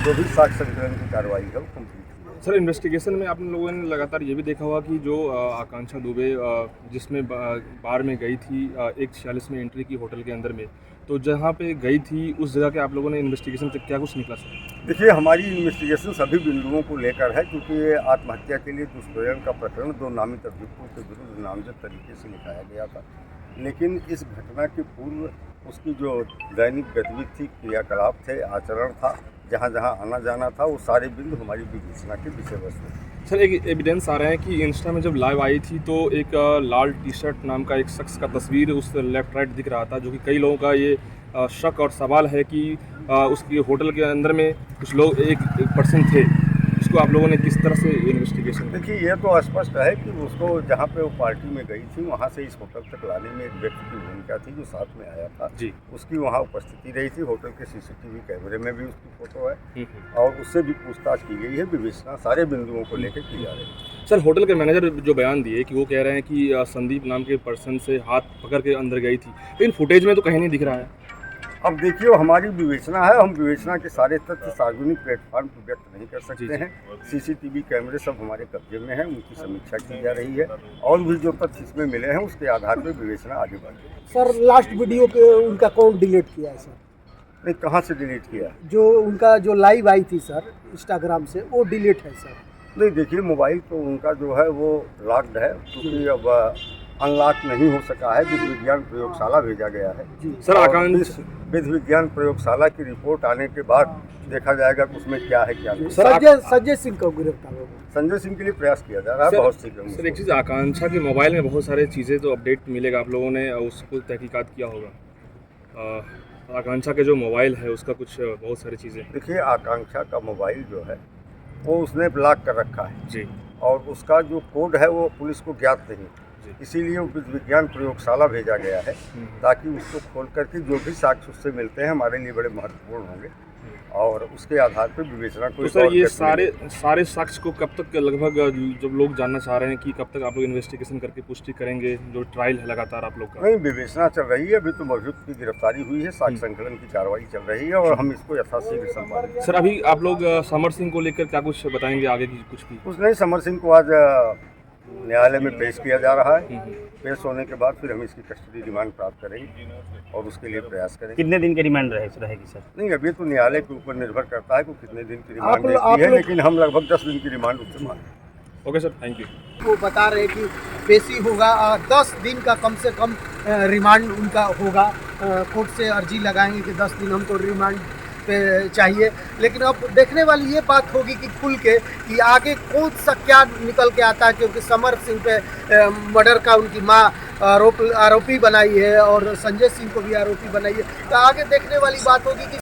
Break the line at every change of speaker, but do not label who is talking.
जो भी साक्ष्य संकलन की कार्रवाई है वो कंप्लीट की जाएगी।
सर, इन्वेस्टिगेशन में आप लोगों ने लगातार ये भी देखा होगा कि जो आकांक्षा दुबे जिसमें बार में गई थी 1:46 में एंट्री की होटल के अंदर में, तो जहाँ पे गई थी उस जगह के आप लोगों ने इन्वेस्टिगेशन से क्या कुछ निकला सर?
देखिए, हमारी इन्वेस्टिगेशन सभी बिंदुओं को लेकर है, क्योंकि ये आत्महत्या के लिए दुष्प्रयोजन का प्रकरण 2 नामित अभियुक्तों के विरुद्ध नामजद तरीके से लिखाया गया था। लेकिन इस घटना के पूर्व उसकी जो दैनिक गतिविधि थी, क्रियाकलाप थे, आचरण था, जहाँ जहाँ आना जाना था, वो सारे बिंदु हमारी विवेचना के विषय वस्तु थे।
सर, एक एविडेंस आ रहा है कि इंस्टा में जब लाइव आई थी तो एक लाल टी शर्ट नाम का एक शख्स का तस्वीर उस लेफ्ट राइट दिख रहा था, जो कि कई लोगों का ये शक और सवाल है कि उसकी होटल के अंदर में कुछ लोग एक पर्सन थे। इसको आप लोगों ने किस तरह से इन्वेस्टिगेशन?
देखिए, ये तो स्पष्ट है कि उसको जहाँ पे वो पार्टी में गई थी, वहाँ से इस होटल तक लाने में एक व्यक्ति की भूमिका थी जो साथ में आया था
जी।
उसकी वहाँ उपस्थिति रही थी। होटल के सीसीटीवी कैमरे में भी उसकी फोटो है और उससे भी पूछताछ की गई है। विवेचना सारे बिंदुओं को लेकर की जा रही है।
सर, होटल के मैनेजर जो बयान दिए कि वो कह रहे हैं कि संदीप नाम के पर्सन से हाथ पकड़ के अंदर गई थी, लेकिन फुटेज में तो कहीं नहीं दिख रहा है।
अब देखिए, वो हमारी विवेचना है, हम विवेचना के सारे तथ्य सार्वजनिक प्लेटफॉर्म पर व्यक्त नहीं कर सकते हैं। सीसीटीवी कैमरे सब हमारे कब्जे में हैं, उनकी समीक्षा की जा रही है और भी जो तथ्य इसमें मिले हैं उसके आधार पर विवेचना आगे बढ़ रही है।
सर, लास्ट वीडियो के उनका कौन डिलीट किया है सर?
नहीं, कहाँ से डिलीट किया?
जो उनका जो लाइव आई थी सर इंस्टाग्राम से, वो डिलीट है सर? नहीं,
देखिए, मोबाइल तो उनका जो है वो लॉक्ड है, क्योंकि अब अनलॉक नहीं हो सका है। विधि विज्ञान प्रयोगशाला भेजा गया है
सर। आकांक्षा
विधि विज्ञान प्रयोगशाला की रिपोर्ट आने के बाद देखा जाएगा कि उसमें क्या है क्या नहीं।
संजय सिंह को गिरफ्तार होगा।
संजय सिंह के लिए प्रयास किया जा रहा है बहुत शीघ्र।
सर, एक चीज़, आकांक्षा के मोबाइल में बहुत सारे चीज़ें तो अपडेट मिलेगा, आप लोगों ने उसको तहकीकात किया होगा। आकांक्षा के जो मोबाइल है उसका कुछ बहुत सारी चीज़ें।
देखिए, आकांक्षा का मोबाइल जो है वो उसने ब्लॉक कर रखा है
जी,
और उसका जो कोड है वो पुलिस को ज्ञात नहीं, इसीलिए विधि विज्ञान प्रयोगशाला भेजा गया है ताकि उसको खोल करके जो भी साक्ष्य उससे मिलते हैं हमारे लिए बड़े महत्वपूर्ण होंगे और उसके आधार पर विवेचना को।
तो सर, ये सारे साक्ष्य को कब तक लगभग जब लोग जानना चाह रहे हैं कि कब तक आप लोग इन्वेस्टिगेशन करके पुष्टि करेंगे, जो ट्रायल है लगातार आप लोग का?
नहीं, विवेचना चल रही है, अभी तो अभियुक्त की गिरफ्तारी हुई है, साक्ष्य संकलन की कार्रवाई चल रही है और हम इसको यथाशीघ्र संपादित।
सर, अभी आप लोग समर सिंह को लेकर क्या कुछ बताएंगे आगे की? कुछ
नहीं, समर सिंह को आज न्यायालय में पेश किया जा रहा है। पेश होने के बाद फिर हम इसकी कस्टडी रिमांड प्राप्त करेंगे और उसके लिए प्रयास करेंगे।
कितने दिन की रिमांड रहेगी सर?
नहीं, अभी तो न्यायालय के ऊपर निर्भर करता है कि कितने दिन की रिमांड देती है, लेकिन हम लगभग 10 दिन की रिमांड उससे मांगेंगे।
Okay sir, thank you.
वो बता रहे कि पेशी होगा 10 दिन का कम से कम रिमांड उनका होगा। कोर्ट से अर्जी लगाएंगे कि 10 दिन हमको रिमांड पे चाहिए। लेकिन अब देखने वाली ये बात होगी कि खुल के कि आगे कौन सा क्या निकल के आता है, क्योंकि समर सिंह पे मर्डर का उनकी माँ आरोपी बनाई है और संजय सिंह को भी आरोपी बनाई है। तो आगे देखने वाली बात होगी कि